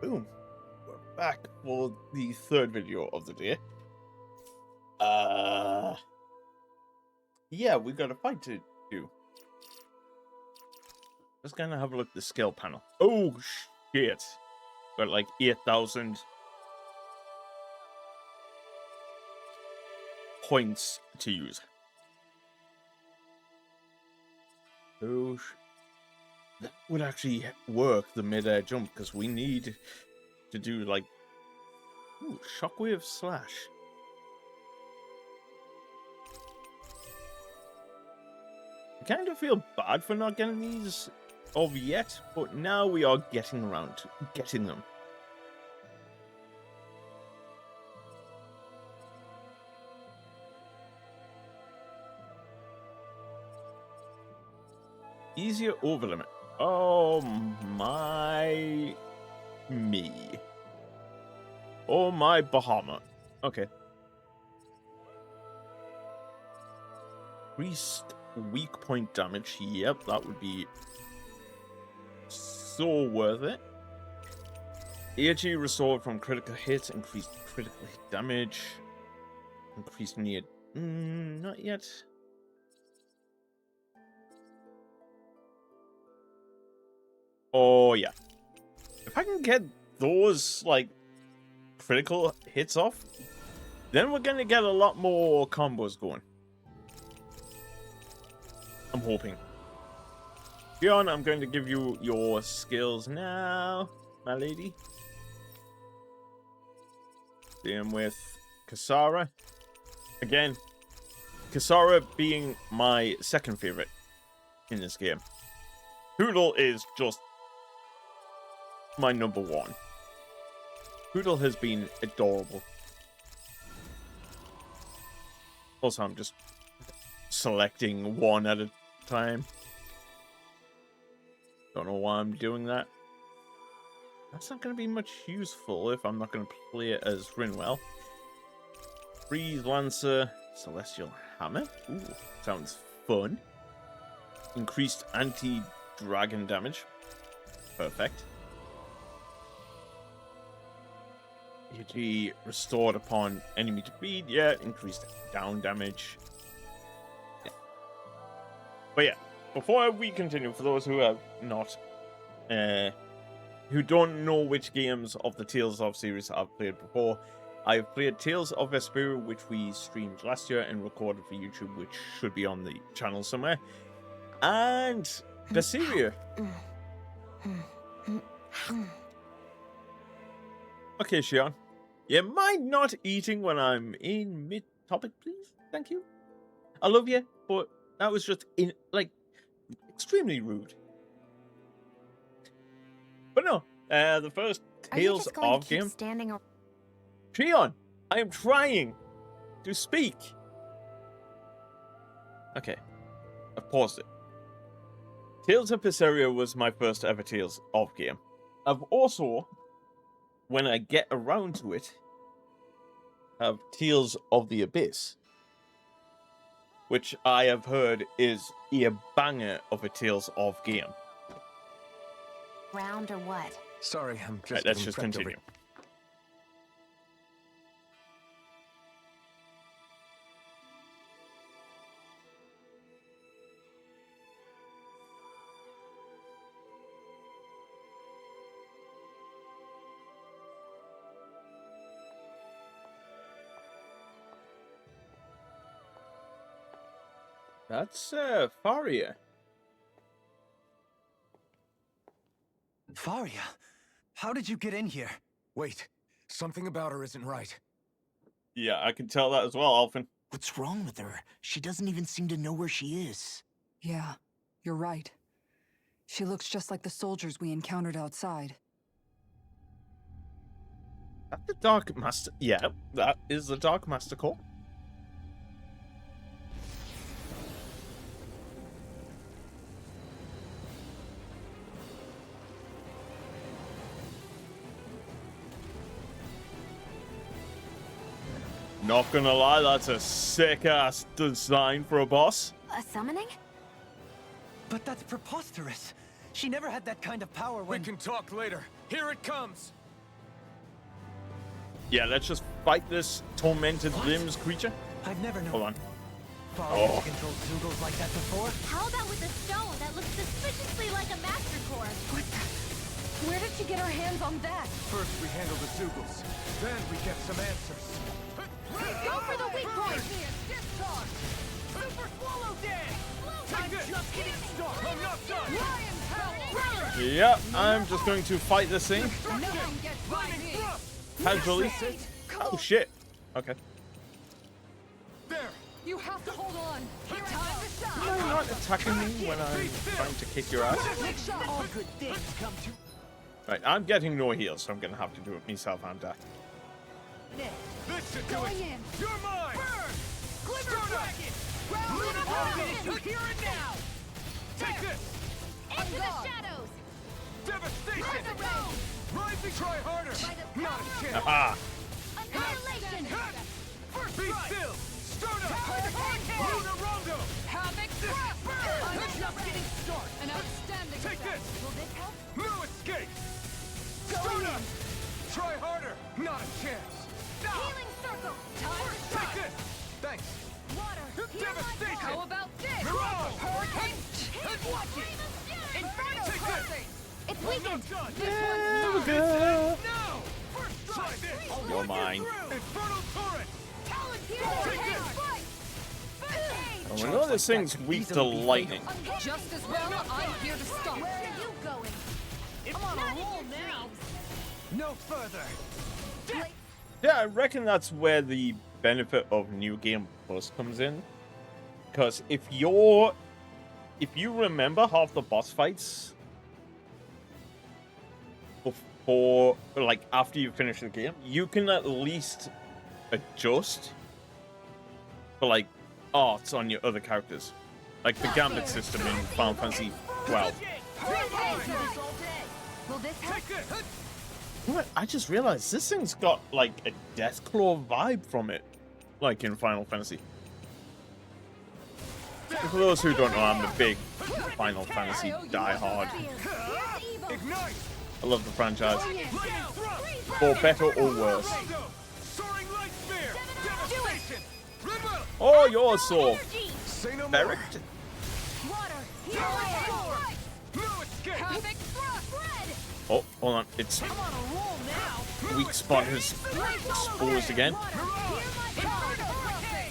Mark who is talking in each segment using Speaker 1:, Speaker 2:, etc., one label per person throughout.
Speaker 1: Boom. We're back for the third video of the day. Yeah, we got a fight to do. Let's kind of have a look at the skill panel. Oh, shit. Got like 8,000 points to use. Oh, that would actually work, the mid-air jump, because we need to do like... Ooh, shockwave slash. I kind of feel bad for not getting these of yet, but now we are getting around to getting them. Easier over limit. Oh my me. Oh my Bahamut. Okay. Increased weak point damage. Yep, that would be so worth it. AG restored from critical hits. Increased critical hit damage. Increased near... not yet. Oh, yeah. If I can get those, like, critical hits off, then we're going to get a lot more combos going. I'm hoping. Bjorn, I'm going to give you your skills now, my lady. Same with Kasara. Again, Kasara being my second favorite in this game. Poodle is just my number one. Poodle has been adorable. Also, I'm just selecting one at a time. Don't know why I'm doing that. That's not going to be much useful if I'm not going to play it as Rinwell. Freeze Lancer, Celestial Hammer. Ooh, sounds fun. Increased anti-dragon damage. Perfect. AG restored upon enemy defeat. Yeah, increased down damage. Yeah. But yeah, before we continue, for those who have not, who don't know which games of the Tales of series I've played before, I've played Tales of Vesperia, which we streamed last year and recorded for YouTube, which should be on the channel somewhere, and Vesperia. Okay, Shion. You mind not eating when I'm in mid-topic, please? Thank you. I love you, but that was just, extremely rude. But no, the first Tales of game... Shion, I am trying to speak. Okay, I've paused it. Tales of Vesperia was my first ever Tales of game. I've also... when I get around to it, have Tales of the Abyss, which I have heard is a banger of a Tales of game.
Speaker 2: Round or what?
Speaker 3: Sorry, I'm just...
Speaker 1: Right, let's just continue. That's Faria.
Speaker 3: Faria? How did you get in here? Wait, something about her isn't right.
Speaker 1: Yeah, I can tell that as well, Alphen.
Speaker 4: What's wrong with her? She doesn't even seem to know where she is.
Speaker 5: Yeah, you're right. She looks just like the soldiers we encountered outside.
Speaker 1: That's the Dark Master. Yeah, that is the Dark Master Core. Not gonna lie, that's a sick-ass design for a boss.
Speaker 2: A summoning?
Speaker 3: But that's preposterous. She never had that kind of power when...
Speaker 6: We can talk later. Here it comes.
Speaker 1: Yeah, let's just fight this tormented limbs creature.
Speaker 3: I've never known
Speaker 1: Hold on.
Speaker 3: Father
Speaker 1: Oh.
Speaker 3: controlled Zeugles like that before.
Speaker 2: How about with a stone that looks suspiciously like a master core?
Speaker 5: What the? Where did she get her hands on that?
Speaker 3: First we handle the Zeugles, then we get some answers.
Speaker 2: Go for the weak point!
Speaker 3: Super Swallow Dance! I'm just getting started! I'm not done!
Speaker 2: Lion power!
Speaker 1: Yeah, I'm just going to fight this thing
Speaker 5: No one gets by me.
Speaker 1: casually. Oh shit. Okay.
Speaker 3: There!
Speaker 5: You have to hold on.
Speaker 2: Time to shine!
Speaker 1: Why are you not attacking me when I'm trying to kick your ass?
Speaker 5: Big shot.
Speaker 3: All good things come to...
Speaker 1: Right, I'm getting no heals, so I'm gonna have to do it myself, aren't I?
Speaker 3: This should do
Speaker 5: Going
Speaker 3: it!
Speaker 5: in.
Speaker 3: You're mine! Burn! Glimmer Dragon!
Speaker 2: Lunar Dragon!
Speaker 3: Here and now! Take this!
Speaker 2: Into the
Speaker 5: gone.
Speaker 2: shadows!
Speaker 3: Devastation!
Speaker 2: Rise around!
Speaker 3: Rising! Try harder! Not a chance!
Speaker 1: Ah!
Speaker 2: Annihilation!
Speaker 3: First Be still! Start up! Lunar Rondo!
Speaker 5: Havoc.
Speaker 3: I'm just getting started!
Speaker 5: An outstanding
Speaker 3: Take
Speaker 5: shot.
Speaker 3: this!
Speaker 2: Will this help?
Speaker 3: No escape! Start up! Try harder! Not a chance!
Speaker 2: Healing circle! Time to
Speaker 3: Take
Speaker 2: shine!
Speaker 3: this! Thanks!
Speaker 2: Water! Heal my
Speaker 3: Devastation!
Speaker 5: How
Speaker 2: ball.
Speaker 5: about this?
Speaker 3: Mirage!
Speaker 5: Hurricane.
Speaker 3: Watch it!
Speaker 2: Inferno
Speaker 3: Take this!
Speaker 2: crossing! It's
Speaker 3: I'm
Speaker 2: weakened!
Speaker 3: not done!
Speaker 1: There we
Speaker 3: This
Speaker 1: go.
Speaker 3: is now! First try this!
Speaker 1: You're mine.
Speaker 3: Infernal Torrent!
Speaker 2: Take
Speaker 3: this!
Speaker 1: Oh, we know this thing's weak to lightning.
Speaker 5: Just as well, I'm here to stop.
Speaker 2: Where are you going?
Speaker 3: I'm on a roll now! No further!
Speaker 1: Yeah, I reckon that's where the benefit of New Game Plus comes in. Because if you remember half the boss fights before, like after you finish the game, you can at least adjust for like arts on your other characters, like the Gambit system in Final Fantasy 12.
Speaker 2: Will this help?
Speaker 3: Take this!
Speaker 1: What? I just realized this thing's got like a Deathclaw vibe from it, like in Final Fantasy. For those who don't know, I'm a big Final Fantasy diehard.
Speaker 3: Ignite!
Speaker 1: I love the franchise,
Speaker 3: Lightning thrust!
Speaker 1: for better or worse.
Speaker 3: Rondo! Soaring Light Spear! Devastation! Redwell!
Speaker 1: Oh, you're so
Speaker 3: Say no more!
Speaker 1: Beric.
Speaker 2: Water! Heal
Speaker 3: Power
Speaker 2: my ball.
Speaker 3: sword! No escape!
Speaker 5: Havoc.
Speaker 2: Spread!
Speaker 1: Oh, hold on, it's
Speaker 3: I'm on a roll now!
Speaker 1: weak spot has exposed again.
Speaker 2: Water! Heal my ball.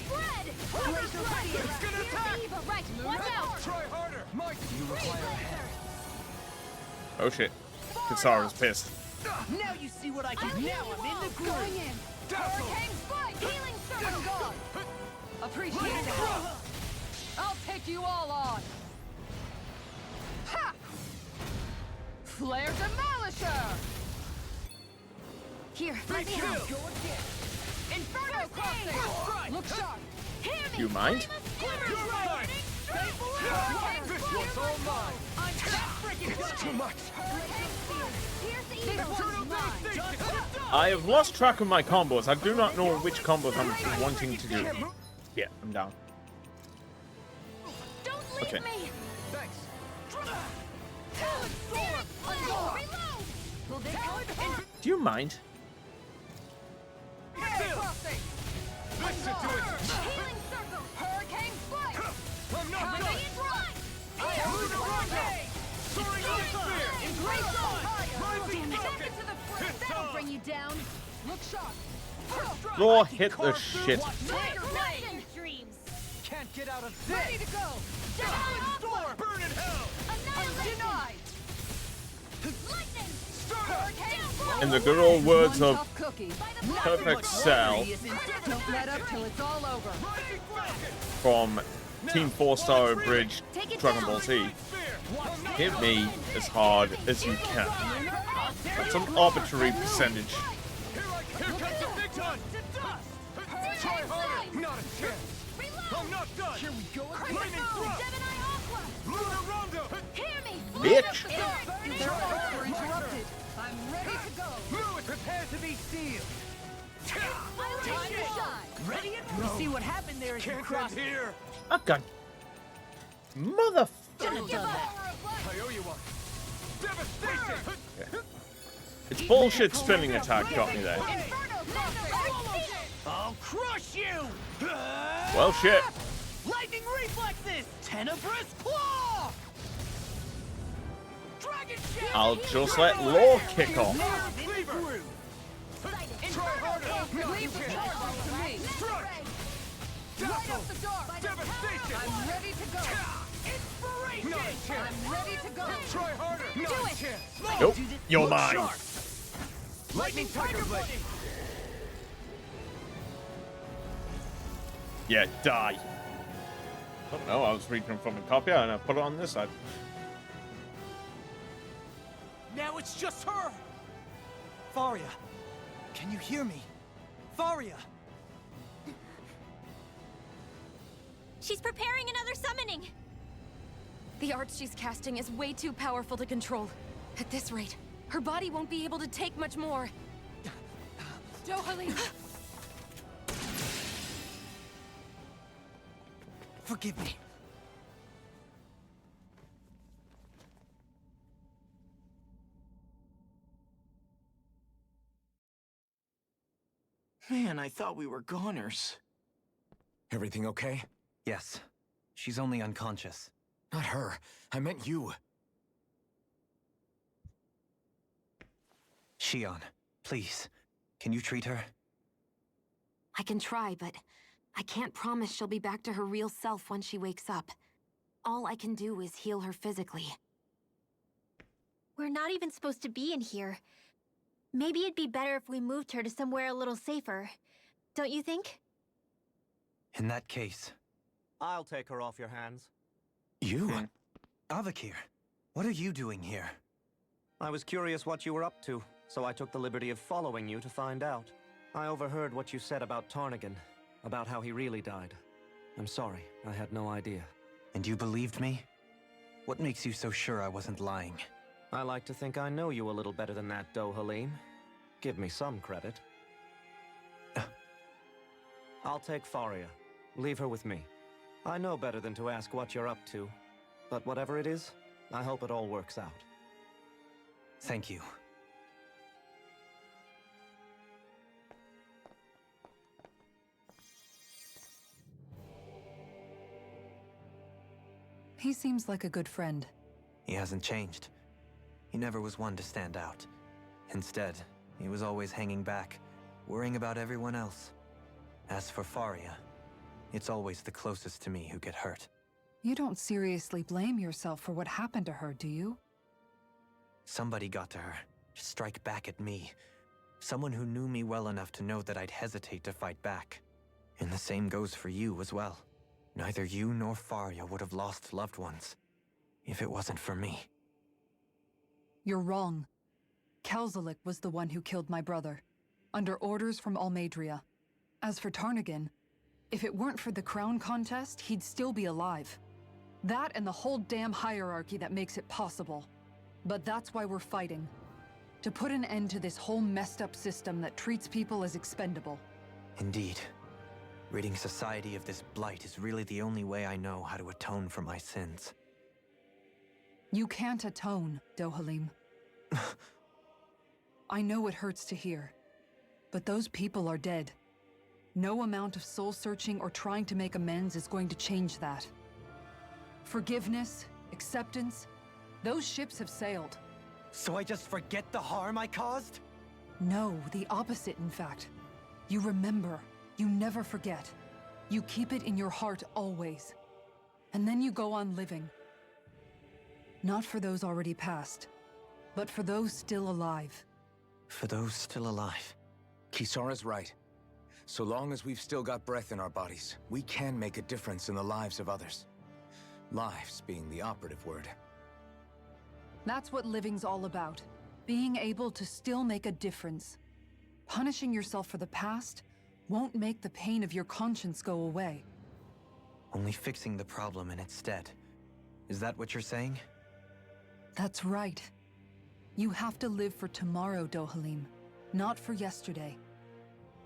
Speaker 2: Spread! Glacial Barrier!
Speaker 3: It's gonna attack!
Speaker 2: Eva, right! Watch out!
Speaker 3: Try harder! Mike, you require
Speaker 1: Oh shit, Kisara's pissed.
Speaker 3: Now you see what I can do! Now I'm in the
Speaker 5: Going
Speaker 3: groove!
Speaker 5: in.
Speaker 3: Dazzle!
Speaker 2: Hurricane Spike! Healing
Speaker 5: I'm
Speaker 2: circle!
Speaker 5: gone. Appreciate the help. I'll take you all on. Ha! Flare Demolisher.
Speaker 2: Here,
Speaker 3: Be
Speaker 2: let me help.
Speaker 3: still!
Speaker 5: Inferno Crossing. Look sharp.
Speaker 2: Hear me!
Speaker 1: You mind?
Speaker 3: You're mine! This one's all mine!
Speaker 2: I'm
Speaker 3: It's too much!
Speaker 2: Here's the
Speaker 5: This
Speaker 2: evil
Speaker 5: one's
Speaker 2: one's mine!
Speaker 3: Devastation!
Speaker 1: I have lost track of my combos. I do not know which combos I'm wanting to do. Yeah, I'm down.
Speaker 2: Don't leave
Speaker 1: Okay.
Speaker 2: me!
Speaker 3: Thanks!
Speaker 2: Talon Storm! Reload! Will this help?
Speaker 1: Do you mind?
Speaker 3: Still!
Speaker 5: Crossing.
Speaker 3: This should do it!
Speaker 2: Healing circle!
Speaker 5: Hurricane Spike.
Speaker 3: I'm not done!
Speaker 2: Radiant Run!
Speaker 3: Lunar Rondo! Soaring Light Spear!
Speaker 2: Embrace all fire!
Speaker 3: Rising
Speaker 2: Damn it!
Speaker 3: Falcon!
Speaker 2: Back into the front!
Speaker 3: It's
Speaker 2: That'll
Speaker 3: on!
Speaker 2: bring you down!
Speaker 5: Look sharp.
Speaker 1: Go hit the shit.
Speaker 2: Tiger Lightning Dreams!
Speaker 3: Can't get out of
Speaker 5: Ready
Speaker 3: this!
Speaker 5: to go.
Speaker 3: Storm! Burn in hell!
Speaker 2: Annihilation!
Speaker 5: Denied.
Speaker 2: Lightning!
Speaker 3: Start up!
Speaker 1: In the good old words
Speaker 5: One
Speaker 1: of
Speaker 5: tough cookie.
Speaker 1: Perfect Cell
Speaker 5: Don't let up till it's all over.
Speaker 3: Rising Falcon!
Speaker 1: from Team 4-Star Bridge
Speaker 2: Take it
Speaker 1: Dragon
Speaker 2: down.
Speaker 1: Ball Z,
Speaker 3: Light Spear!
Speaker 1: hit me as hard as you can. That's an arbitrary percentage.
Speaker 3: Here comes the big one! Try harder! Not a chance! I'm not done! Here we go again! Lightning thrust!
Speaker 2: Gemini Aqua!
Speaker 3: Lunar Rondo!
Speaker 2: Hear me!
Speaker 1: Bitch!
Speaker 5: Their arts were interrupted. I'm ready to go.
Speaker 3: Move! Prepare to be sealed!
Speaker 2: Time to shine!
Speaker 6: Ready? You see what happened there as you
Speaker 3: Can't
Speaker 6: crossed.
Speaker 3: end here!
Speaker 1: I've got mother.
Speaker 2: Don't give up!
Speaker 3: I owe you one! Devastation!
Speaker 1: It's bullshit spinning attack got me there.
Speaker 2: Inferno Thunder!
Speaker 3: crush you!
Speaker 1: Well, shit.
Speaker 6: Lightning reflexes!
Speaker 3: Tenebrous claw! Dragon shit!
Speaker 1: I'll just let Law kick off.
Speaker 3: Cleaver! Try harder! No, you can't! Strike!
Speaker 2: Light up the dark.
Speaker 3: Devastation!
Speaker 2: I'm ready to go.
Speaker 3: Inspiration! Not a chance!
Speaker 2: I'm ready to go.
Speaker 3: Try harder! Not
Speaker 2: Do
Speaker 3: a
Speaker 2: it.
Speaker 3: chance!
Speaker 1: Nope. You're
Speaker 3: Look
Speaker 1: mine.
Speaker 3: sharp. Lightning Tiger Blade!
Speaker 1: Yeah, die. Oh no, I was reading from a copy and I put it on this side.
Speaker 3: Now it's just her! Faria, can you hear me? Faria!
Speaker 2: She's preparing another summoning. The art she's casting is way too powerful to control. At this rate, her body won't be able to take much more. Dohalim!
Speaker 3: Forgive me.
Speaker 4: Man, I thought we were goners.
Speaker 7: Everything okay?
Speaker 8: Yes. She's only unconscious.
Speaker 7: Not her. I meant you.
Speaker 8: Shion, please, can you treat her?
Speaker 9: I can try, but I can't promise she'll be back to her real self when she wakes up. All I can do is heal her physically.
Speaker 2: We're not even supposed to be in here. Maybe it'd be better if we moved her to somewhere a little safer. Don't you think?
Speaker 8: In that case,
Speaker 10: I'll take her off your hands.
Speaker 7: You?
Speaker 8: Avakir, what are you doing here?
Speaker 10: I was curious what you were up to, so I took the liberty of following you to find out. I overheard what you said about Tarnigan, about how he really died. I'm sorry, I had no idea.
Speaker 8: And you believed me? What makes you so sure I wasn't lying?
Speaker 10: I like to think I know you a little better than that, Dohalim. Give me some credit. I'll take Faria. Leave her with me. I know better than to ask what you're up to. But whatever it is, I hope it all works out.
Speaker 8: Thank you.
Speaker 5: He seems like a good friend.
Speaker 8: He hasn't changed. He never was one to stand out. Instead, he was always hanging back, worrying about everyone else. As for Faria, it's always the closest to me who get hurt.
Speaker 5: You don't seriously blame yourself for what happened to her, do you?
Speaker 8: Somebody got to her, to strike back at me. Someone who knew me well enough to know that I'd hesitate to fight back. And the same goes for you as well. Neither you nor Faria would have lost loved ones, if it wasn't for me.
Speaker 5: You're wrong. Kelzelik was the one who killed my brother, under orders from Almeidria. As for Tarnigan, if it weren't for the crown contest, he'd still be alive. That and the whole damn hierarchy that makes it possible. But that's why we're fighting. To put an end to this whole messed up system that treats people as expendable.
Speaker 8: Indeed. Ridding society of this blight is really the only way I know how to atone for my sins.
Speaker 5: You can't atone, Dohalim. I know it hurts to hear, but those people are dead. No amount of soul-searching or trying to make amends is going to change that. Forgiveness, acceptance, those ships have sailed.
Speaker 8: So I just forget the harm I caused?
Speaker 5: No, the opposite, in fact. You remember. You never forget. You keep it in your heart always. And then you go on living. Not for those already past, but for those still alive.
Speaker 8: For those still alive.
Speaker 7: Kisara's right. So long as we've still got breath in our bodies, we can make a difference in the lives of others. Lives being the operative word.
Speaker 5: That's what living's all about. Being able to still make a difference. Punishing yourself for the past won't make the pain of your conscience go away.
Speaker 8: Only fixing the problem in its stead. Is that what you're saying?
Speaker 5: That's right. You have to live for tomorrow, Dohalim, not for yesterday.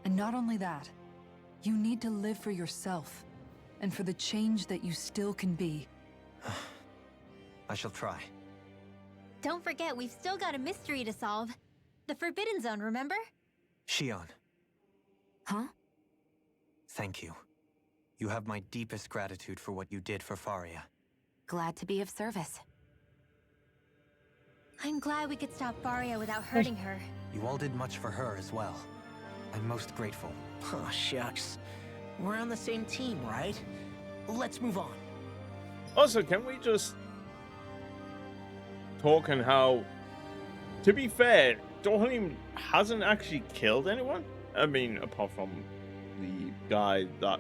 Speaker 5: And not only that, you need to live for yourself, and for the change that you still can be.
Speaker 8: I shall try.
Speaker 2: Don't forget, we've still got a mystery to solve. The Forbidden Zone, remember?
Speaker 8: Shion,
Speaker 9: Huh?
Speaker 8: Thank you. You have my deepest gratitude for what you did for Faria.
Speaker 9: Glad to be of service.
Speaker 2: I'm glad we could stop Faria without hurting her.
Speaker 8: You all did much for her as well. I'm most grateful.
Speaker 4: Oh, shucks. We're on the same team, right? Let's move on.
Speaker 1: Also, can we just talk on how, to be fair, Dohalim hasn't actually killed anyone? I mean, apart from the guy that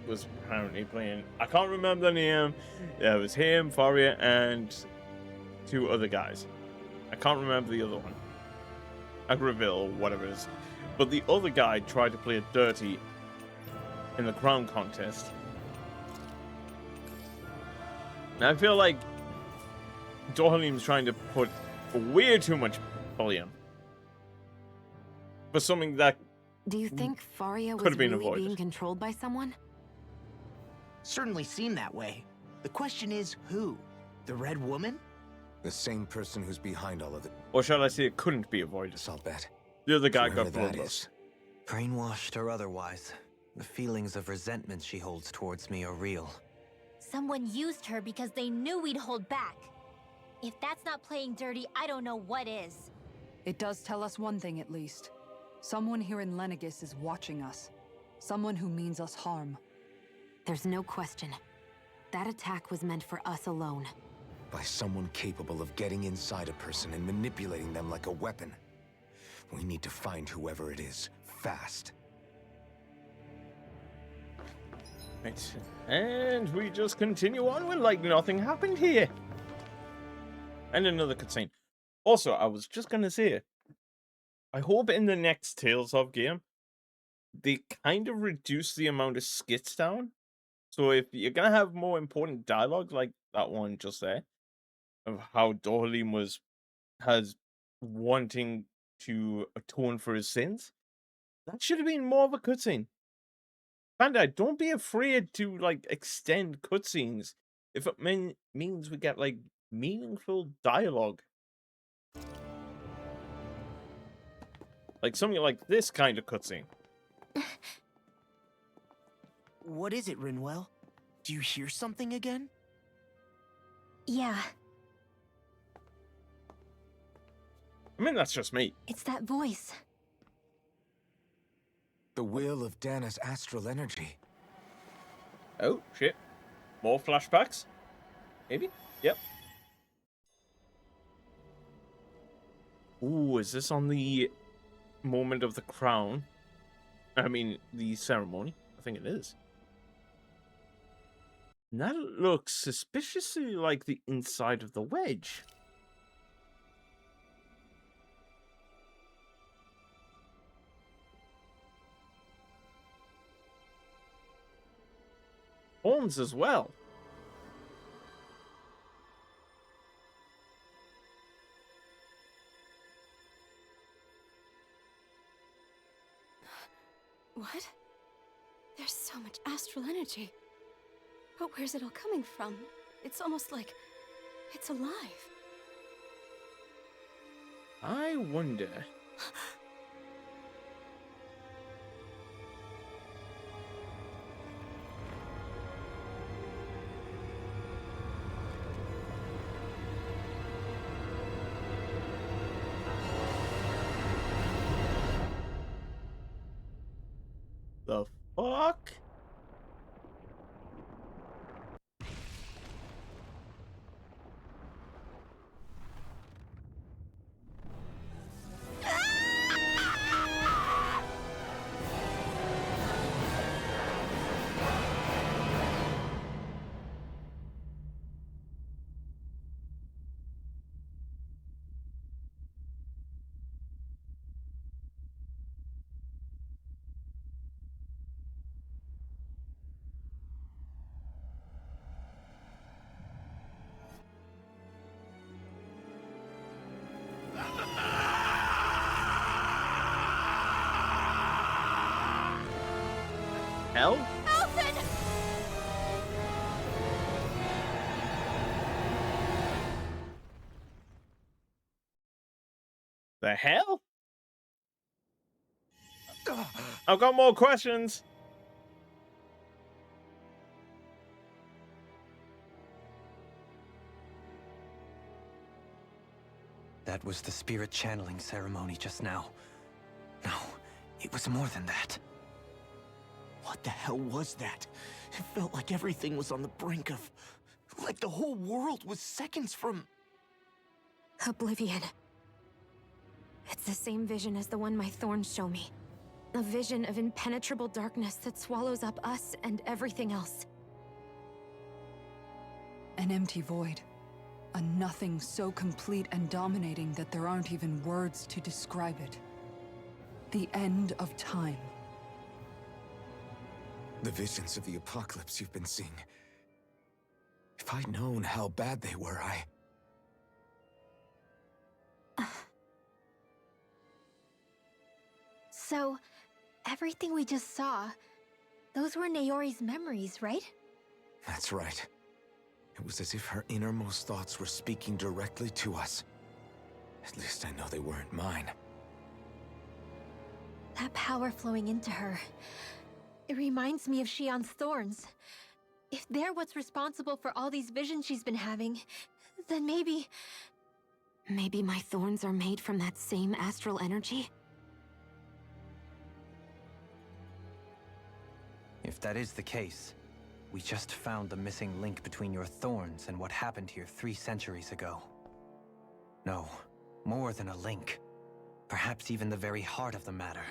Speaker 1: was apparently playing, I can't remember the name. It was him, Faria, and 2 other guys. I can't remember the other one. Agraville, or whatever it is. But the other guy tried to play it dirty in the crown contest. And I feel like Dohalim's trying to put way too much bullion for something that
Speaker 9: Do you think Faria
Speaker 1: could
Speaker 9: was
Speaker 1: have been
Speaker 9: really
Speaker 1: avoided.
Speaker 9: being controlled by someone?
Speaker 4: Certainly seemed that way. The question is, who? The Red Woman?
Speaker 7: The same person who's behind all of it.
Speaker 1: Or shall I say it couldn't be avoided?
Speaker 7: I'll bet.
Speaker 1: The other guy
Speaker 7: Whoever
Speaker 1: got
Speaker 7: that
Speaker 1: bloodlust.
Speaker 7: is.
Speaker 8: Brainwashed or otherwise, the feelings of resentment she holds towards me are real.
Speaker 2: Someone used her because they knew we'd hold back. If that's not playing dirty, I don't know what is.
Speaker 5: It does tell us one thing at least. Someone here in Lenegis is watching us. Someone who means us harm.
Speaker 9: There's no question. That attack was meant for us alone.
Speaker 7: By someone capable of getting inside a person and manipulating them like a weapon. We need to find whoever it is, fast.
Speaker 1: Right. And we just continue on with like nothing happened here. And another cutscene. Also, I was just gonna say, I hope in the next Tales of game, they kind of reduce the amount of skits down. So if you're gonna have more important dialogue like that one just there, of how Dohalim has wanting to atone for his sins, that should have been more of a cutscene. Bandai, don't be afraid to like extend cutscenes if it means we get like meaningful dialogue. Like something like this kind of cutscene.
Speaker 4: What is it, Rinwell? Do you hear something again?
Speaker 2: Yeah,
Speaker 1: I mean, that's just me.
Speaker 2: it's that voice.
Speaker 7: The will of Dana's astral energy.
Speaker 1: Oh, shit. More flashbacks? Maybe? Yep. Ooh, is this on the moment of the crown? I mean, the ceremony? I think it is. And that looks suspiciously like the inside of the wedge. Horns as well.
Speaker 2: What? There's so much astral energy. But where's it all coming from? It's almost like it's alive.
Speaker 1: I wonder. The fuck? Hell?
Speaker 2: Alfred!
Speaker 1: The hell? I've got more questions.
Speaker 8: that was the spirit channeling ceremony just now. No, it was more than that.
Speaker 4: What the hell was that? It felt like everything was on the brink of... like the whole world was seconds from...
Speaker 9: Oblivion. It's the same vision as the one my thorns show me. A vision of impenetrable darkness that swallows up us and everything else.
Speaker 5: An empty void. A nothing so complete and dominating that there aren't even words to describe it. The end of time.
Speaker 7: The visions of the apocalypse you've been seeing. If I'd known how bad they were,
Speaker 9: So, everything we just saw, those were Naori's memories, right?
Speaker 7: That's right. It was as if her innermost thoughts were speaking directly to us. At least I know they weren't mine.
Speaker 9: That power flowing into her. It reminds me of Shionne's thorns. If they're what's responsible for all these visions she's been having, then maybe... Maybe my thorns are made from that same astral energy?
Speaker 8: If that is the case, we just found the missing link between your thorns and what happened here 3 centuries ago. No, more than a link. Perhaps even the very heart of the matter.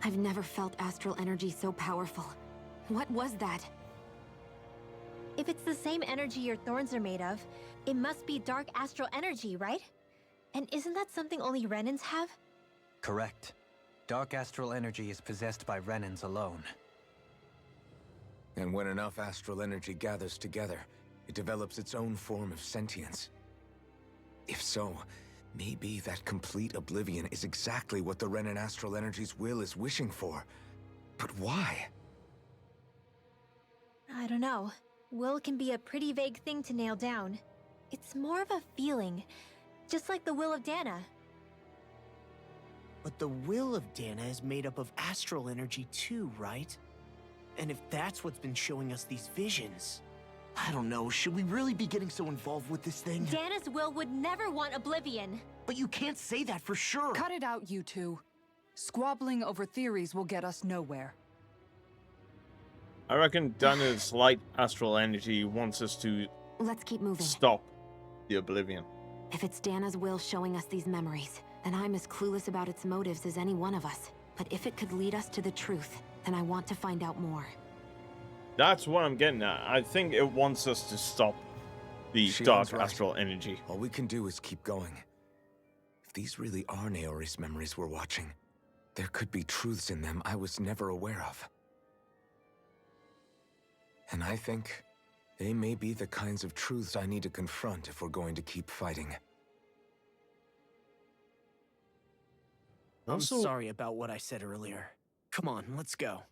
Speaker 9: I've never felt astral energy so powerful. What was that? If it's the same energy your thorns are made of, it must be dark astral energy, right? And isn't that something only Renans have?
Speaker 8: Correct. Dark astral energy is possessed by Renans alone.
Speaker 7: And when enough astral energy gathers together, it develops its own form of sentience. If so, maybe that complete oblivion is exactly what the Renan astral energy's will is wishing for. But why?
Speaker 9: I don't know. Will can be a pretty vague thing to nail down. It's more of a feeling, just like the will of Dana.
Speaker 4: But the will of Dana is made up of astral energy too, right? And if that's what's been showing us these visions... I don't know, should we really be getting so involved with this thing?
Speaker 9: Dana's will would never want Oblivion.
Speaker 4: But you can't say that for sure.
Speaker 5: Cut it out, you two. Squabbling over theories will get us nowhere.
Speaker 1: I reckon Dana's light astral energy wants us to
Speaker 9: Let's keep moving.
Speaker 1: stop the Oblivion.
Speaker 9: If it's Dana's will showing us these memories, then I'm as clueless about its motives as any one of us. But if it could lead us to the truth, then I want to find out more.
Speaker 1: That's what I'm getting at. I think it wants us to stop the
Speaker 7: Shionne's
Speaker 1: dark
Speaker 7: right.
Speaker 1: astral energy.
Speaker 7: All we can do is keep going. If these really are Naori's memories we're watching, there could be truths in them I was never aware of. And I think they may be the kinds of truths I need to confront if we're going to keep fighting.
Speaker 4: I'm
Speaker 1: Also-
Speaker 4: sorry about what I said earlier. Come on, let's go.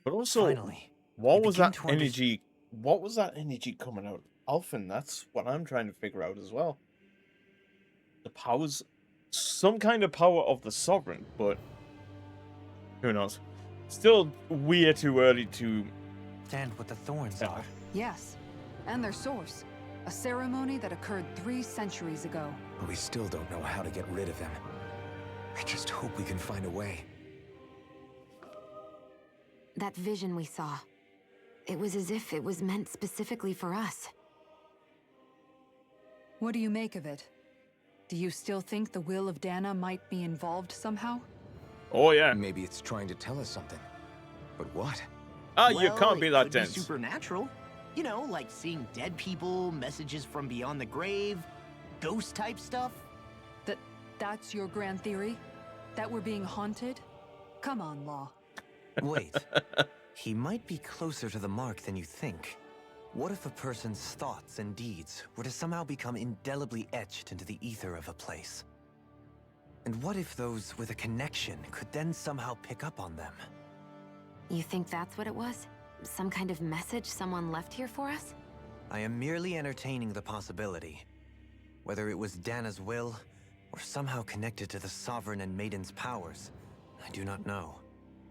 Speaker 1: But also,
Speaker 8: Finally,
Speaker 1: what
Speaker 8: we
Speaker 1: was
Speaker 8: begin
Speaker 1: that
Speaker 8: to
Speaker 1: energy? What was that energy coming out? Alphen, that's what I'm trying to figure out as well. The powers, some kind of power of the Sovereign, but who knows? Still way too early to.
Speaker 8: understand what the thorns
Speaker 1: Yeah.
Speaker 8: are.
Speaker 5: Yes, and their source. A ceremony that occurred 3 centuries ago.
Speaker 7: But we still don't know how to get rid of them. I just hope we can find a way.
Speaker 9: That vision we saw. It was as if it was meant specifically for us.
Speaker 5: What do you make of it? Do you still think the will of Dana might be involved somehow?
Speaker 1: Oh yeah.
Speaker 7: Maybe it's trying to tell us something. But what?
Speaker 1: Ah, you
Speaker 4: Well,
Speaker 1: can't be
Speaker 4: it
Speaker 1: that
Speaker 4: could
Speaker 1: dense.
Speaker 4: Be supernatural. You know, like seeing dead people, messages from beyond the grave, ghost type stuff.
Speaker 5: That's your grand theory? That we're being haunted? Come on, Law.
Speaker 8: Wait, he might be closer to the mark than you think. What if a person's thoughts and deeds were to somehow become indelibly etched into the ether of a place? And what if those with a connection could then somehow pick up on them?
Speaker 9: You think that's what it was? Some kind of message someone left here for us?
Speaker 8: I am merely entertaining the possibility. Whether it was Dana's will, or somehow connected to the Sovereign and Maiden's powers, I do not know.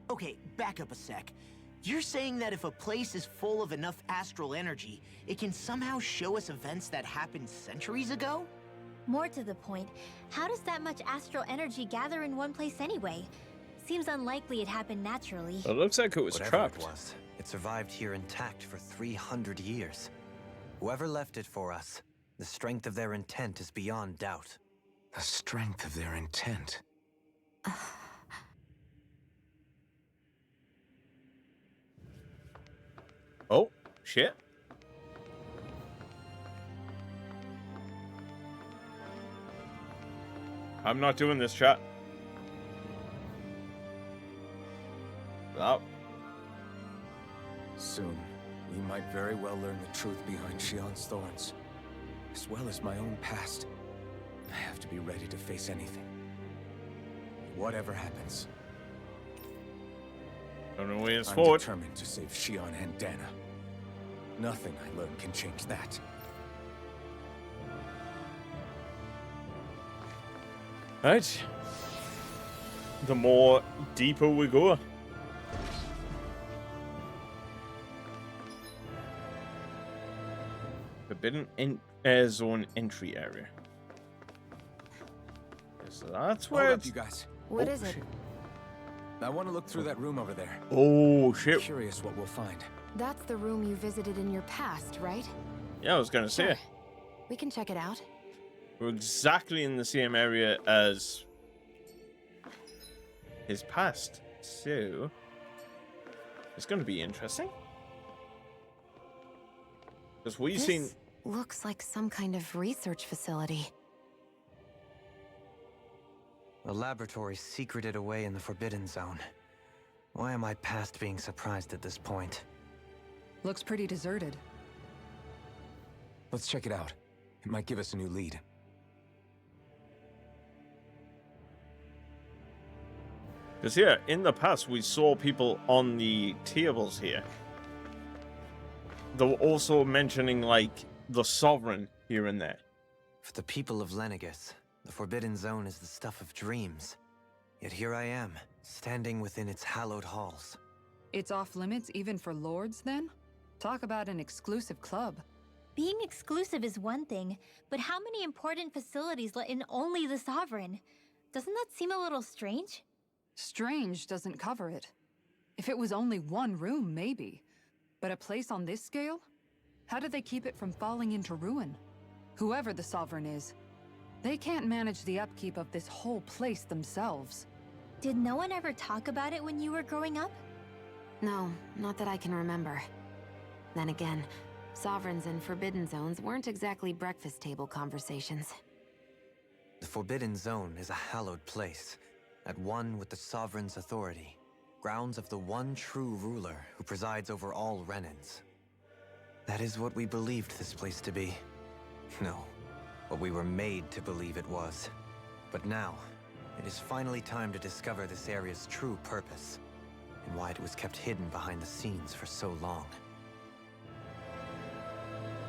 Speaker 4: Okay, back up a sec. You're saying that if a place is full of enough astral energy, it can somehow show us events that happened centuries ago?
Speaker 9: More to the point, how does that much astral energy gather in one place anyway? Seems unlikely it happened naturally.
Speaker 1: It looks like it was
Speaker 8: Whatever
Speaker 1: trapped.
Speaker 8: it was, it survived here intact for 300 years. Whoever left it for us, the strength of their intent is beyond doubt.
Speaker 7: The strength of their intent.
Speaker 1: Oh, shit. I'm not doing this, chat. Oh.
Speaker 7: Soon, we might very well learn the truth behind Shionne's thorns, as well as my own past. I have to be ready to face anything. Whatever happens.
Speaker 1: Don't know where it's
Speaker 7: I'm
Speaker 1: forward.
Speaker 7: determined to save Shionne and Dana. Nothing I learn can change that.
Speaker 1: Right. The more deeper we go. Forbidden zone entry area. So that's where
Speaker 7: Hold up,
Speaker 1: it's...
Speaker 7: you guys.
Speaker 2: What is it?
Speaker 7: I want to look through that room over there.
Speaker 1: Oh, shit.
Speaker 7: Curious what we'll find.
Speaker 2: That's the room you visited in your past, right?
Speaker 1: Yeah, I was gonna say.
Speaker 2: Sure. We can check it out.
Speaker 1: We're exactly in the same area as his past. So, it's gonna be interesting. Because we've seen...
Speaker 2: Looks like some kind of research facility.
Speaker 8: A laboratory secreted away in the Forbidden Zone. Why am I past being surprised at this point?
Speaker 5: Looks pretty deserted.
Speaker 7: Let's check it out. It might give us a new lead.
Speaker 1: Because here, in the past, we saw people on the tables here. They were also mentioning, like, the Sovereign here and there.
Speaker 8: For the people of Lenegis, the Forbidden Zone is the stuff of dreams. Yet here I am, standing within its hallowed halls.
Speaker 5: It's off limits even for lords, then? Talk about an exclusive club.
Speaker 9: Being exclusive is one thing, but how many important facilities let in only the Sovereign? Doesn't that seem a little strange?
Speaker 5: Strange doesn't cover it. If it was only one room, maybe. But a place on this scale? How do they keep it from falling into ruin? Whoever the Sovereign is, they can't manage the upkeep of this whole place themselves.
Speaker 9: Did no one ever talk about it when you were growing up?
Speaker 2: No, not that I can remember. Then again, Sovereigns and Forbidden Zones weren't exactly breakfast table conversations.
Speaker 8: The Forbidden Zone is a hallowed place, at one with the Sovereign's authority, grounds of the one true ruler who presides over all Renans. That is what we believed this place to be. No, what we were made to believe it was. But now, it is finally time to discover this area's true purpose, and why it was kept hidden behind the scenes for so long.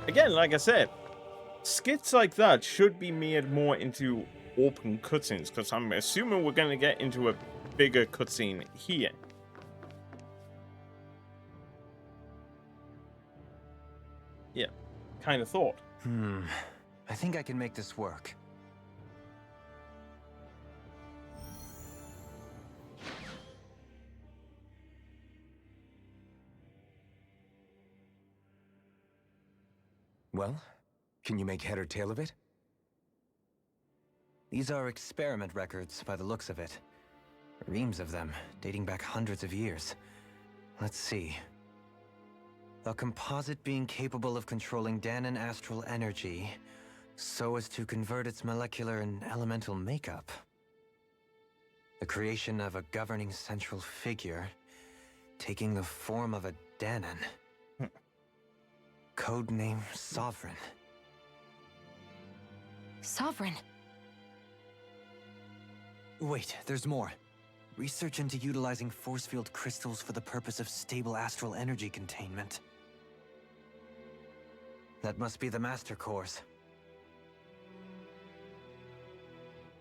Speaker 1: Again, like I said, skits like that should be made more into open cutscenes, because I'm assuming we're going to get into a bigger cutscene here. Yeah, kind of thought.
Speaker 8: I think I can make this work.
Speaker 7: Well, can you make head or tail of it?
Speaker 8: These are experiment records by the looks of it. Reams of them, dating back hundreds of years. Let's see. A composite being capable of controlling Danan astral energy, so as to convert its molecular and elemental makeup. The creation of a governing central figure, taking the form of a Danan. Codename Sovereign.
Speaker 2: Sovereign?
Speaker 8: Wait, there's more. Research into utilizing force field crystals for the purpose of stable astral energy containment. That must be the Master Cores.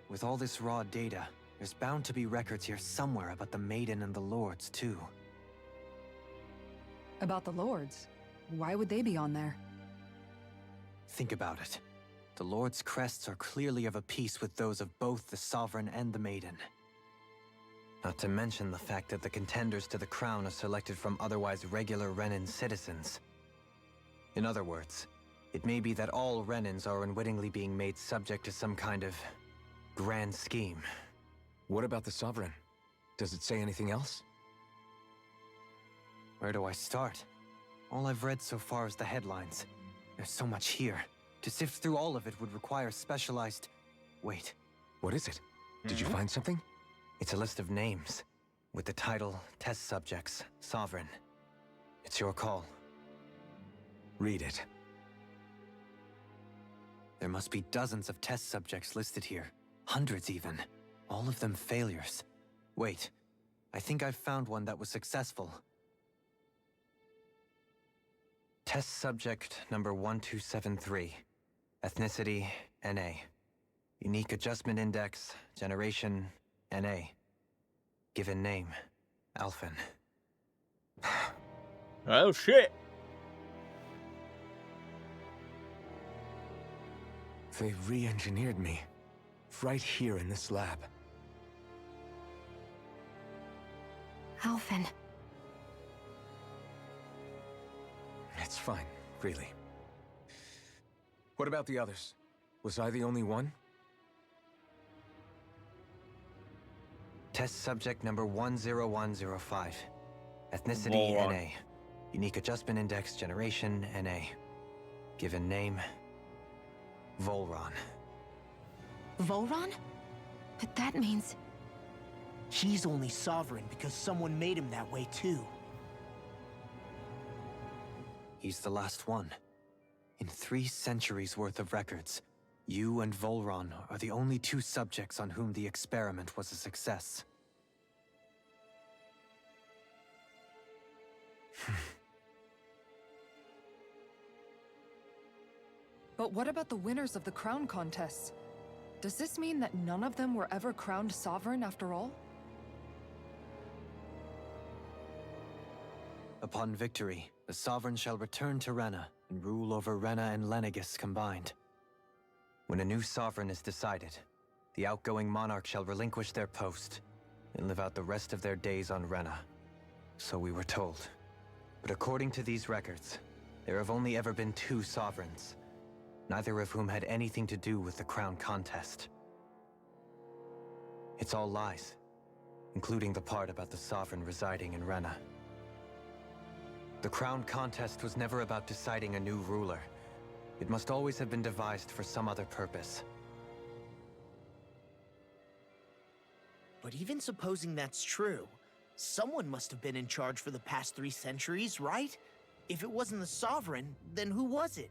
Speaker 8: With all this raw data, there's bound to be records here somewhere about the Maiden and the Lords, too.
Speaker 5: About the Lords? Why would they be on there?
Speaker 8: Think about it. The Lord's crests are clearly of a piece with those of both the Sovereign and the Maiden. Not to mention the fact that the contenders to the crown are selected from otherwise regular Renan citizens. In other words, it may be that all Renans are unwittingly being made subject to some kind of grand scheme.
Speaker 7: What about the Sovereign? Does it say anything else?
Speaker 8: Where do I start? All I've read so far is the headlines. There's so much here. To sift through all of it would require specialized... Wait.
Speaker 7: What is it? Did you find something?
Speaker 8: It's a list of names, with the title, Test Subjects, Sovereign. It's your call.
Speaker 7: Read it.
Speaker 8: There must be dozens of test subjects listed here. Hundreds even. All of them failures. Wait, I think I've found one that was successful. Test subject number 1273. Ethnicity, NA. Unique Adjustment Index, Generation, NA. Given name, Alphen.
Speaker 1: Oh shit!
Speaker 7: They re-engineered me. Right here in this lab.
Speaker 9: Alphen.
Speaker 7: It's fine, really. What about the others? Was I the only one?
Speaker 8: Test subject number 10105. Ethnicity,
Speaker 1: Volron.
Speaker 8: NA. Unique Adjustment Index, Generation, NA. Given name, Volron.
Speaker 9: Volron? But that means...
Speaker 4: He's only sovereign because someone made him that way too.
Speaker 8: He's the last one. In 3 centuries worth of records, you and Volron are the only 2 subjects on whom the experiment was a success.
Speaker 5: But what about the winners of the crown contests? Does this mean that none of them were ever crowned sovereign after all?
Speaker 8: Upon victory, the Sovereign shall return to Rena and rule over Rena and Lenegis combined. When a new Sovereign is decided, the outgoing monarch shall relinquish their post and live out the rest of their days on Rena. So we were told. But according to these records, there have only ever been 2 Sovereigns, neither of whom had anything to do with the crown contest. It's all lies, including the part about the Sovereign residing in Rena. The crown contest was never about deciding a new ruler. It must always have been devised for some other purpose.
Speaker 4: But even supposing that's true, someone must have been in charge for the past 3 centuries, right? If it wasn't the Sovereign, then who was it?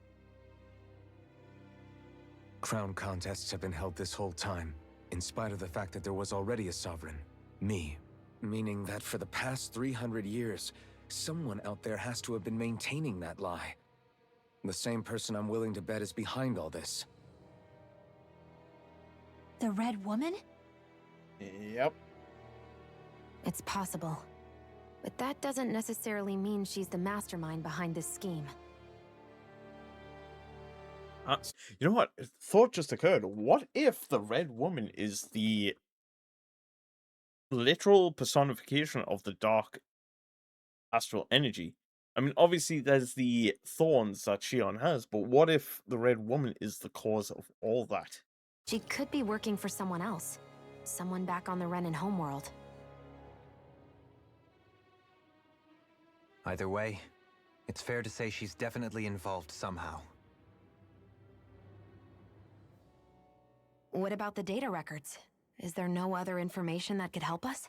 Speaker 7: Crown contests have been held this whole time, in spite of the fact that there was already a Sovereign. Me. Meaning that for the past 300 years, someone out there has to have been maintaining that lie. The same person I'm willing to bet is behind all this.
Speaker 9: The Red Woman?
Speaker 1: Yep.
Speaker 9: It's possible. But that doesn't necessarily mean she's the mastermind behind this scheme.
Speaker 1: You know what? A thought just occurred. What if the Red Woman is the literal personification of the dark astral energy? I mean, obviously there's the thorns that Shion has, but what if the Red Woman is the cause of all that?
Speaker 9: She could be working for someone else. Someone back on the Renan homeworld.
Speaker 8: Either way, it's fair to say she's definitely involved somehow.
Speaker 9: What about the data records? Is there no other information that could help us?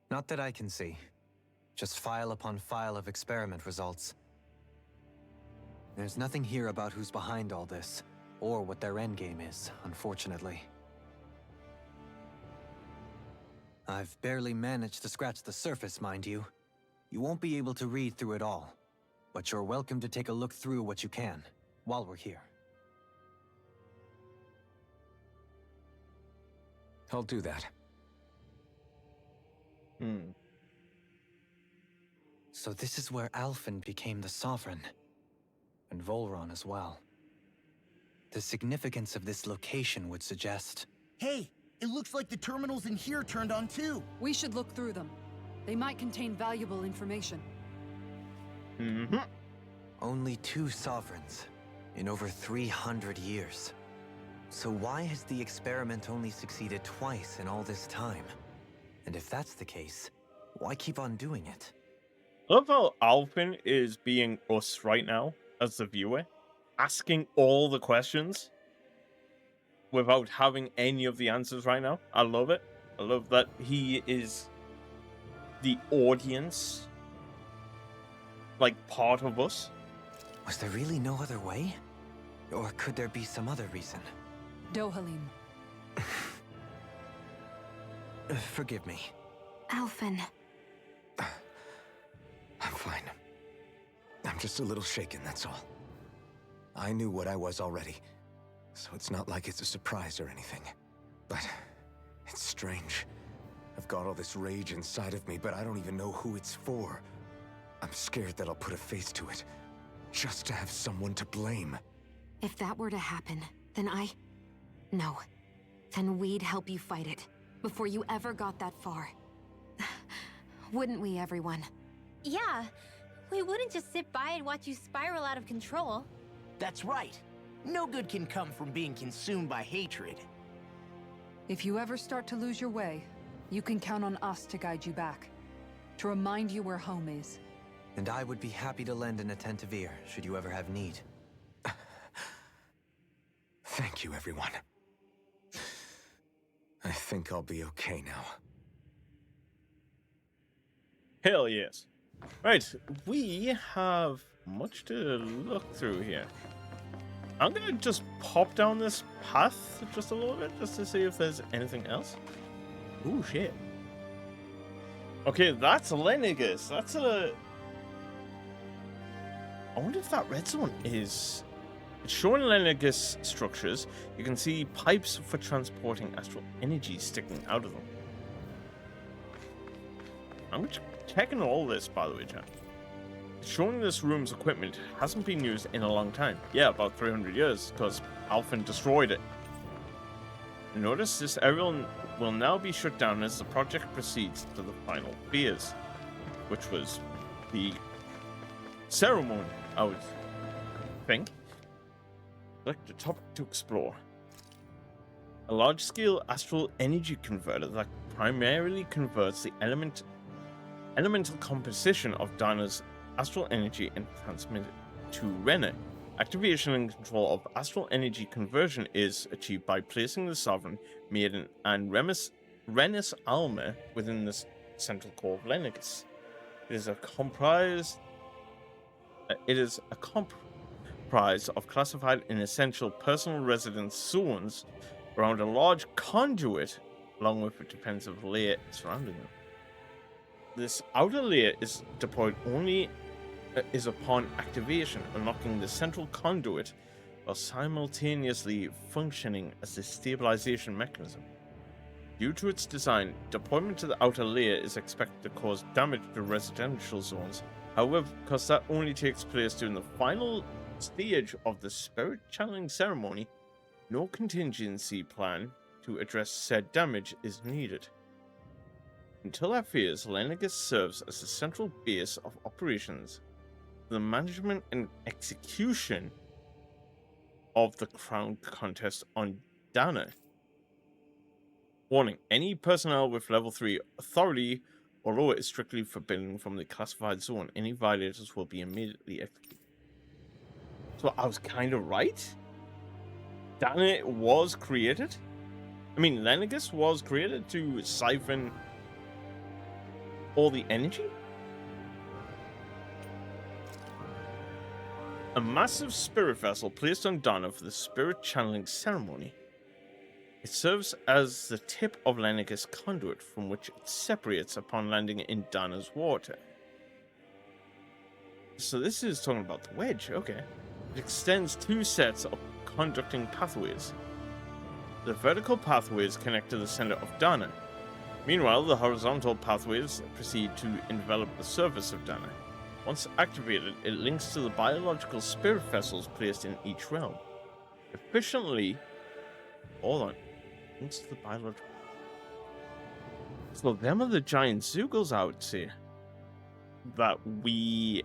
Speaker 8: Not that I can see. Just file upon file of experiment results. There's nothing here about who's behind all this, or what their endgame is, unfortunately. I've barely managed to scratch the surface, mind you. You won't be able to read through it all, but you're welcome to take a look through what you can, while we're here.
Speaker 7: I'll do that.
Speaker 8: So this is where Alphen became the Sovereign. And Volron as well. The significance of this location would suggest...
Speaker 4: Hey, it looks like the terminals in here turned on too.
Speaker 5: We should look through them. They might contain valuable information.
Speaker 1: Mm-hmm.
Speaker 8: Only 2 Sovereigns in over 300 years. So why has the experiment only succeeded twice in all this time? And if that's the case, why keep on doing it?
Speaker 1: I love how Alphen is being us right now, as the viewer, asking all the questions without having any of the answers right now. I love it. I love that he is the audience, like part of us.
Speaker 8: Was there really no other way? Or could there be some other reason?
Speaker 5: Dohalim.
Speaker 8: Forgive me.
Speaker 9: Alphen.
Speaker 7: I'm fine. I'm just a little shaken, that's all. I knew what I was already, so it's not like it's a surprise or anything. But it's strange. I've got all this rage inside of me, but I don't even know who it's for. I'm scared that I'll put a face to it, just to have someone to blame.
Speaker 9: If that were to happen, then No. Then we'd help you fight it, before you ever got that far. Wouldn't we, everyone?
Speaker 2: Yeah, we wouldn't just sit by and watch you spiral out of control.
Speaker 4: That's right. No good can come from being consumed by hatred.
Speaker 5: If you ever start to lose your way, you can count on us to guide you back. To remind you where home is.
Speaker 8: And I would be happy to lend an attentive ear, should you ever have need.
Speaker 7: Thank you, everyone. I think I'll be okay now.
Speaker 1: Hell yes. Right, we have much to look through here. I'm gonna just pop down this path just a little bit, just to see if there's anything else. Ooh, shit. Okay, that's Lenegis. That's a... I wonder if that red zone is... It's showing Lenegis structures. You can see pipes for transporting astral energy sticking out of them. I'm checking all this, by the way, chat. It's showing this room's equipment hasn't been used in a long time. Yeah, about 300 years, because Alphen destroyed it. Notice this area will now be shut down as the project proceeds to the final phase, which was the ceremony, I would think. Select a topic to explore. A large-scale astral energy converter that primarily converts the elemental composition of Dana's astral energy and transmits it to Rena. Activation and control of astral energy conversion is achieved by placing the Sovereign, Maiden, and Renis Alma within the central core of Lenegis. It is comprised of classified and essential personal residence zones around a large conduit, along with a defensive layer surrounding them. This outer layer is deployed only upon activation, unlocking the central conduit while simultaneously functioning as a stabilization mechanism. Due to its design, deployment to the outer layer is expected to cause damage to residential zones. However, because that only takes place during the final stage of the spirit channeling ceremony, no contingency plan to address said damage is needed. Until that phase, Lenegis serves as the central base of operations for the management and execution of the crown contest on Dana. Warning, any personnel with level 3 authority or lower is strictly forbidden from the classified zone. Any violators will be immediately executed. So I was kind of right? Dana was created? I mean, Lenegis was created to siphon all the energy? A massive spirit vessel placed on Dana for the spirit channeling ceremony. It serves as the tip of Lenegis' conduit from which it separates upon landing in Dana's water. So this is talking about the wedge, okay. It extends 2 sets of conducting pathways. The vertical pathways connect to the center of Dana. Meanwhile, the horizontal pathways proceed to envelop the surface of Dana. Once activated, it links to the biological spirit vessels placed in each realm. Efficiently, hold on, links to the biological. So them are the giant Zeugles, I would say, that we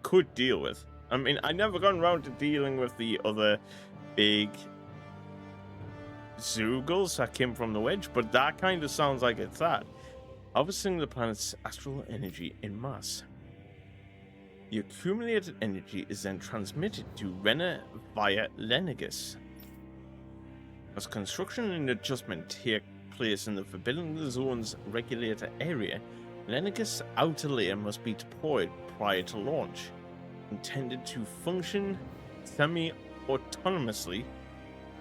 Speaker 1: could deal with. I mean, I never got around to dealing with the other big Zeugles that came from the Wedge, but that kind of sounds like it's that. Harvesting the planet's astral energy in mass. The accumulated energy is then transmitted to Renna via Lenegis. As construction and adjustment take place in the Forbidden Zone's regulator area, Lenegis' outer layer must be deployed prior to launch. Intended to function semi-autonomously,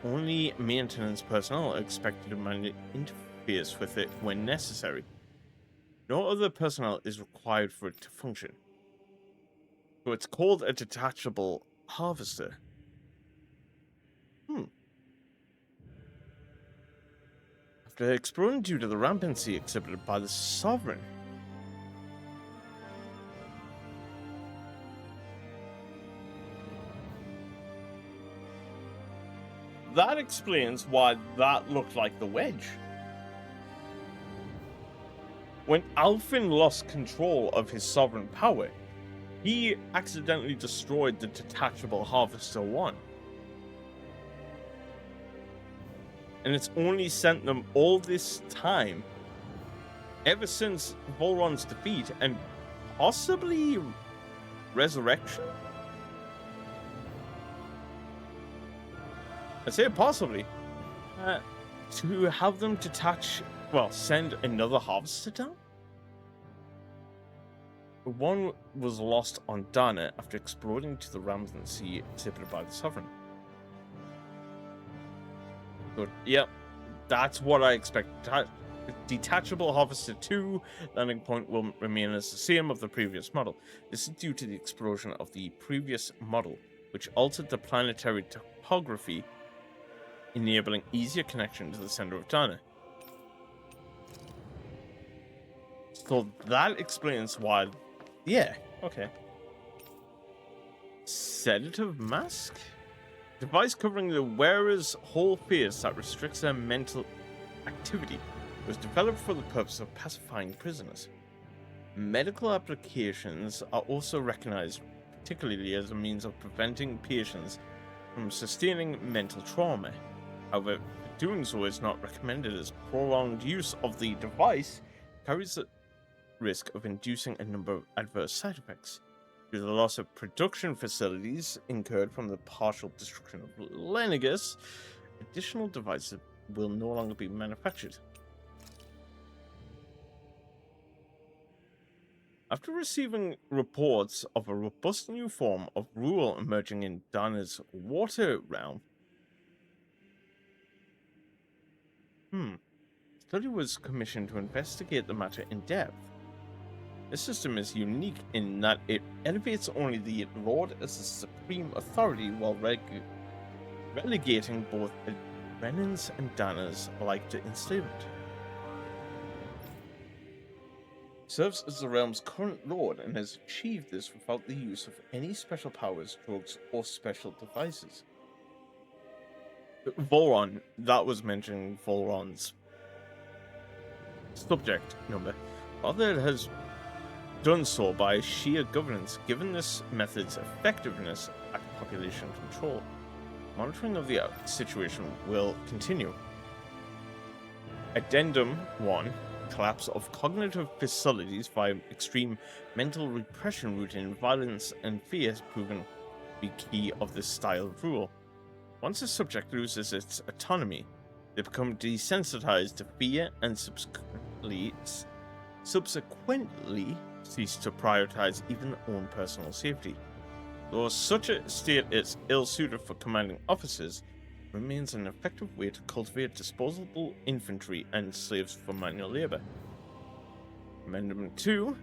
Speaker 1: only maintenance personnel are expected to manually interface with it when necessary. No other personnel is required for it to function. So it's called a detachable harvester. After exploring due to the rampancy exhibited by the Sovereign, that explains why that looked like the Wedge. When Alfin lost control of his sovereign power, he accidentally destroyed the detachable Harvester 1. And it's only sent them all this time, ever since Volron's defeat and possibly resurrection? I say possibly. To have them detach, well, send another harvester down? One was lost on Dana after exploding to the Ramsden Sea exhibited by the Sovereign. Good. Yep, that's what I expect. Detachable Harvester 2 landing point will remain as the same of the previous model. This is due to the explosion of the previous model, which altered the planetary topography, enabling easier connection to the center of Dana. So that explains why. Yeah, okay. Sedative mask? Device covering the wearer's whole face that restricts their mental activity was developed for the purpose of pacifying prisoners. Medical applications are also recognized, particularly as a means of preventing patients from sustaining mental trauma. However, doing so is not recommended, as prolonged use of the device carries the risk of inducing a number of adverse side effects. Due to the loss of production facilities incurred from the partial destruction of Lenegis, additional devices will no longer be manufactured. After receiving reports of a robust new form of rule emerging in Dana's water realm, study was commissioned to investigate the matter in depth. This system is unique in that it elevates only the Lord as the supreme authority while relegating both Renans and Danas alike to enslavement. Serves as the realm's current lord and has achieved this without the use of any special powers, drugs, or special devices. Volron, that was mentioning Volron's subject number. Although it has done so by sheer governance, given this method's effectiveness at population control. Monitoring of the situation will continue. Addendum 1. Collapse of cognitive facilities via extreme mental repression rooted in violence and fear has proven to be key of this style of rule. Once a subject loses its autonomy, they become desensitized to fear and subsequently cease to prioritize even their own personal safety. Though such a state is ill-suited for commanding officers, it remains an effective way to cultivate disposable infantry and slaves for manual labor. Amendment 2.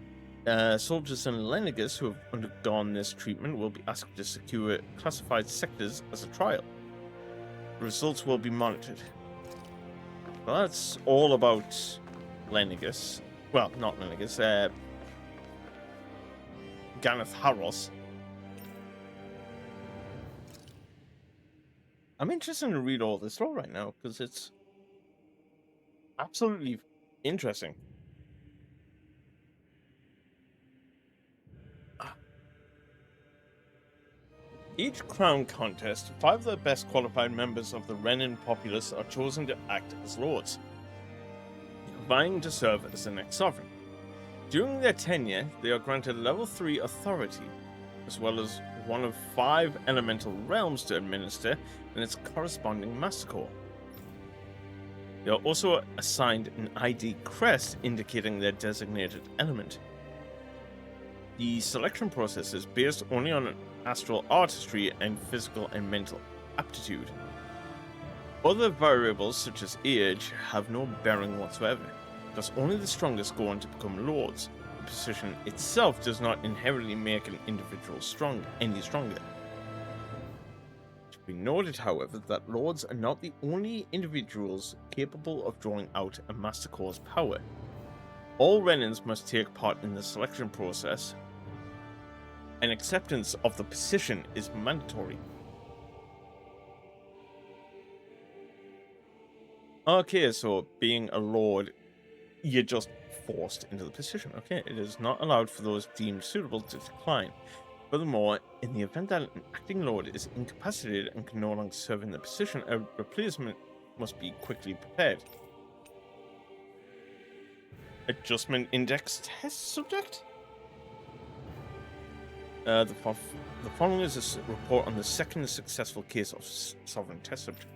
Speaker 1: Soldiers in Lenegis who have undergone this treatment will be asked to secure classified sectors as a trial. The results will be monitored. Well, that's all about Lenegis. Well, not Lenegis, Ganeth Haros. I'm interested to read all this lore right now because it's absolutely interesting. Each crown contest, 5 of the best qualified members of the Renin populace are chosen to act as lords, vying to serve as the next sovereign. During their tenure, they are granted level 3 authority, as well as one of 5 elemental realms to administer and its corresponding master core. They are also assigned an ID crest indicating their designated element. The selection process is based only on astral artistry and physical and mental aptitude. Other variables such as age have no bearing whatsoever, because only the strongest go on to become lords. The position itself does not inherently make an individual any stronger. It should be noted, however, that lords are not the only individuals capable of drawing out a master core's power. All Renins must take part in the selection process, and acceptance of the position is mandatory. Okay, so being a lord, you're just forced into the position. Okay, it is not allowed for those deemed suitable to decline. Furthermore, in the event that an acting lord is incapacitated and can no longer serve in the position, a replacement must be quickly prepared. Adjustment index test subject? The following is a report on the second successful case of sovereign test subject.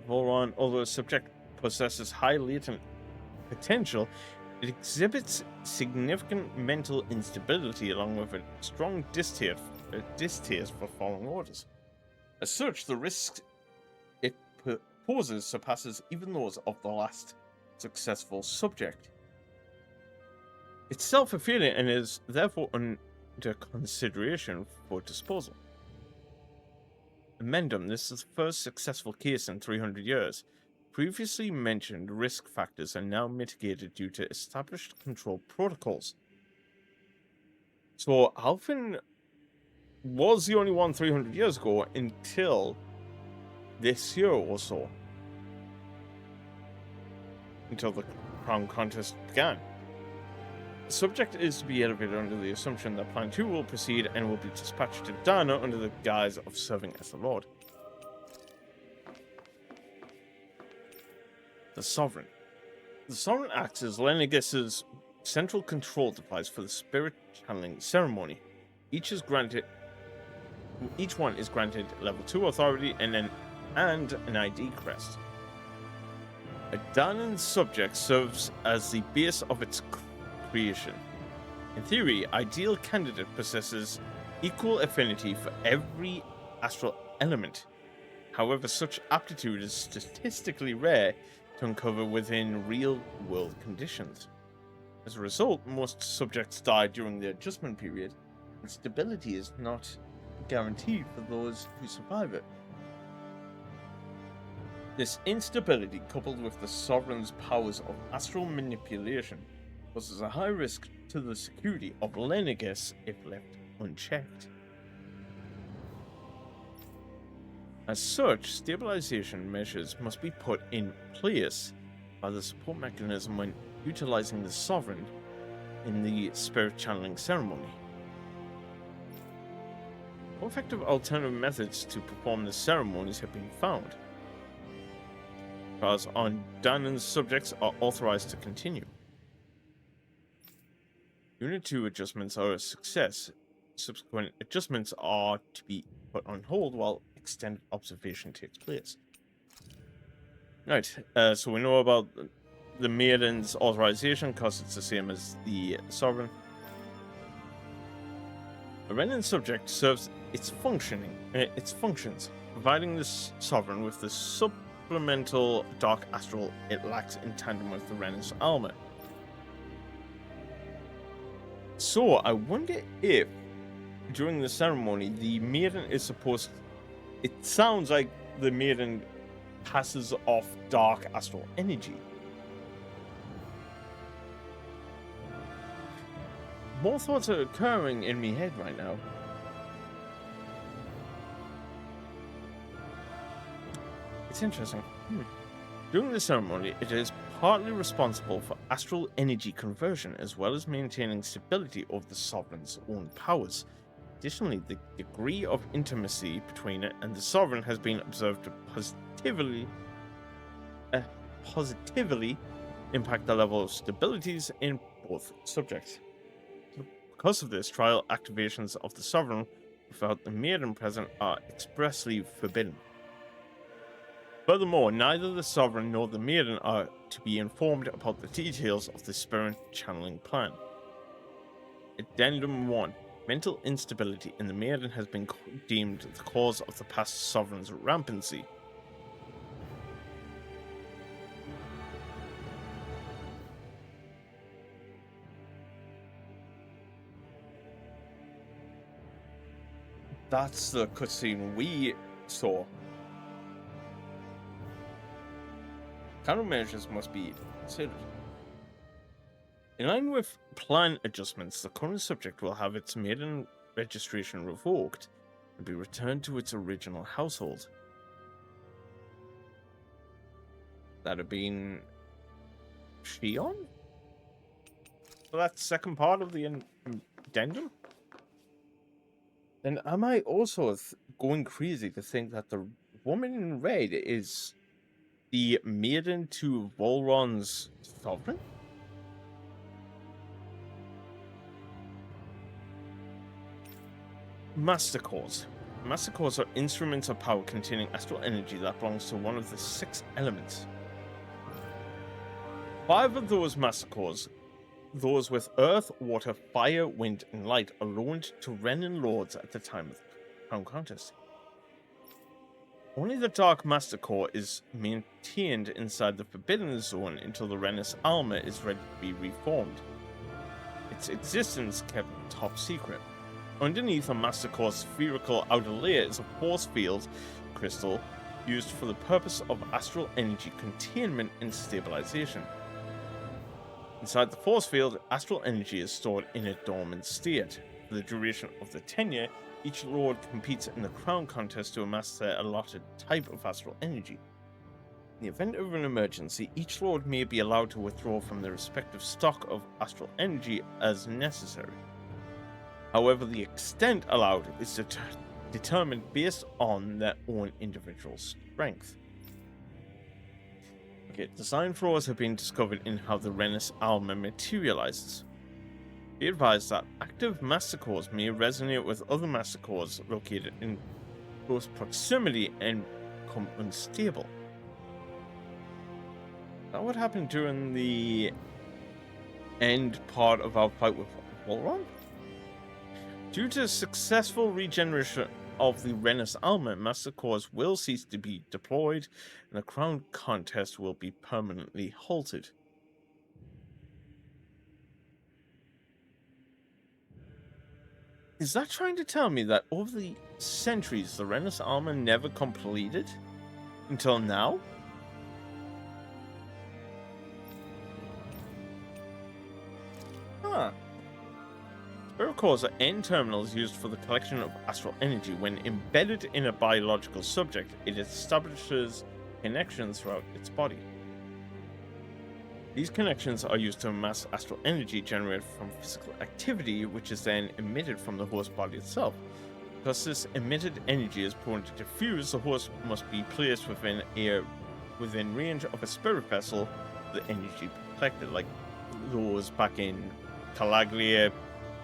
Speaker 1: Voron, although a subject possesses high latent potential, it exhibits significant mental instability along with a strong distaste for following orders. As such, the risk it poses surpasses even those of the last successful subject. It's self-fulfilling and is therefore under consideration for disposal. Amendum, this is the first successful case in 300 years. Previously mentioned risk factors are now mitigated due to established control protocols. So Alfyn was the only one 300 years ago until this year or so. Until the crown contest began. The subject is to be elevated under the assumption that Plan 2 will proceed and will be dispatched to Dana under the guise of serving as the Lord. The Sovereign. The Sovereign acts as Lenegis' central control device for the spirit channeling ceremony. Each one is granted level 2 authority and an ID crest. A Danan subject serves as the base of its creation. In theory, ideal candidate possesses equal affinity for every astral element. However, such aptitude is statistically rare to uncover within real-world conditions. As a result, most subjects die during the adjustment period, and stability is not guaranteed for those who survive it. This instability, coupled with the Sovereign's powers of astral manipulation, poses a high risk to the security of Lenegis if left unchecked. As such, stabilization measures must be put in place by the support mechanism when utilizing the Sovereign in the spirit channeling ceremony. More effective alternative methods to perform the ceremonies have been found, because on Danan's subjects are authorized to continue. Unit 2 adjustments are a success. Subsequent adjustments are to be put on hold while extended observation takes place. Right, so we know about the Maiden's authorization because it's the same as the Sovereign. A Renin subject serves its functions, providing the Sovereign with the supplemental dark astral it lacks in tandem with the Renin's armor. So, I wonder if, during the ceremony, the Maiden is supposed... It sounds like the Maiden passes off dark astral energy. more thoughts are occurring in my head right now. It's interesting. During the ceremony, it is partly responsible for astral energy conversion, as well as maintaining stability of the sovereign's own powers. Additionally, the degree of intimacy between it and the sovereign has been observed to positively impact the level of stabilities in both subjects. Because of this, trial activations of the sovereign without the maiden present are expressly forbidden. Furthermore, neither the sovereign nor the maiden are to be informed about the details of the spirit channeling plan. Addendum 1. Mental instability in the maiden has been deemed the cause of the past sovereign's rampancy. That's the cutscene we saw. Countermeasures must be considered. In line with plan adjustments, the current subject will have its maiden registration revoked and be returned to its original household. That have been Shion? So that's second part of the addendum? Then am I also going crazy to think that the woman in red is the maiden to Volron's sovereign? Master cores. Master cores are instruments of power containing astral energy that belongs to one of the 6 elements. 5 of those master cores, those with earth, water, fire, wind, and light, are loaned to Renan lords at the time of the Crown Contest. Only the Dark Master Core is maintained inside the Forbidden Zone until the Renus Alma is ready to be reformed. Its existence kept top secret. Underneath a Master Core's spherical outer layer is a force field crystal used for the purpose of astral energy containment and stabilization. Inside the force field, astral energy is stored in a dormant state. For the duration of the tenure, each lord competes in the crown contest to amass their allotted type of astral energy. In the event of an emergency, each lord may be allowed to withdraw from their respective stock of astral energy as necessary. However, the extent allowed is determined based on their own individual strength. Okay, design flaws have been discovered in how the Renus Alma materializes. Be advised that active master cores may resonate with other master cores located in close proximity and become unstable. Is that what happened during the end part of our fight with Volron? Due to successful regeneration of the Renus Alma, master cores will cease to be deployed and the crown contest will be permanently halted. Is that trying to tell me that over the centuries the Renus Alma never completed? Until now? Huh. Spirit cores are N-terminals used for the collection of astral energy. When embedded in a biological subject, it establishes connections throughout its body. These connections are used to amass astral energy generated from physical activity, which is then emitted from the host body itself. Because this emitted energy is prone to diffuse, the host must be placed within range of a spirit vessel, the energy collected, like those back in Calaglia,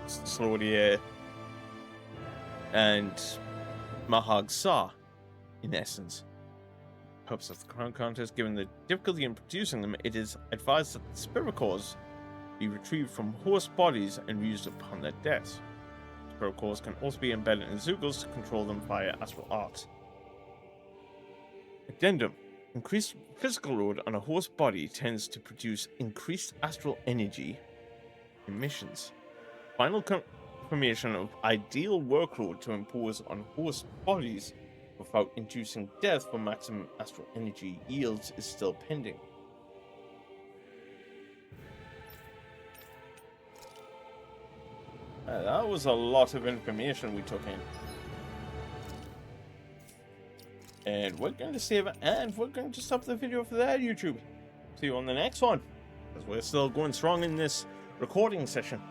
Speaker 1: Slodia, and Mahag Sa, in essence. Purpose of the crown contest, given the difficulty in producing them, it is advised that the spirit cores be retrieved from host bodies and used upon their deaths. Spirit cores can also be embedded in Zeugles to control them via astral arts. Addendum. Increased physical load on a host body tends to produce increased astral energy emissions. Final confirmation of ideal workload to impose on host bodies without inducing death for maximum astral energy yields is still pending. That was a lot of information we took in. And we're going to save it, and we're going to stop the video for there, YouTube. See you on the next one, because we're still going strong in this recording session.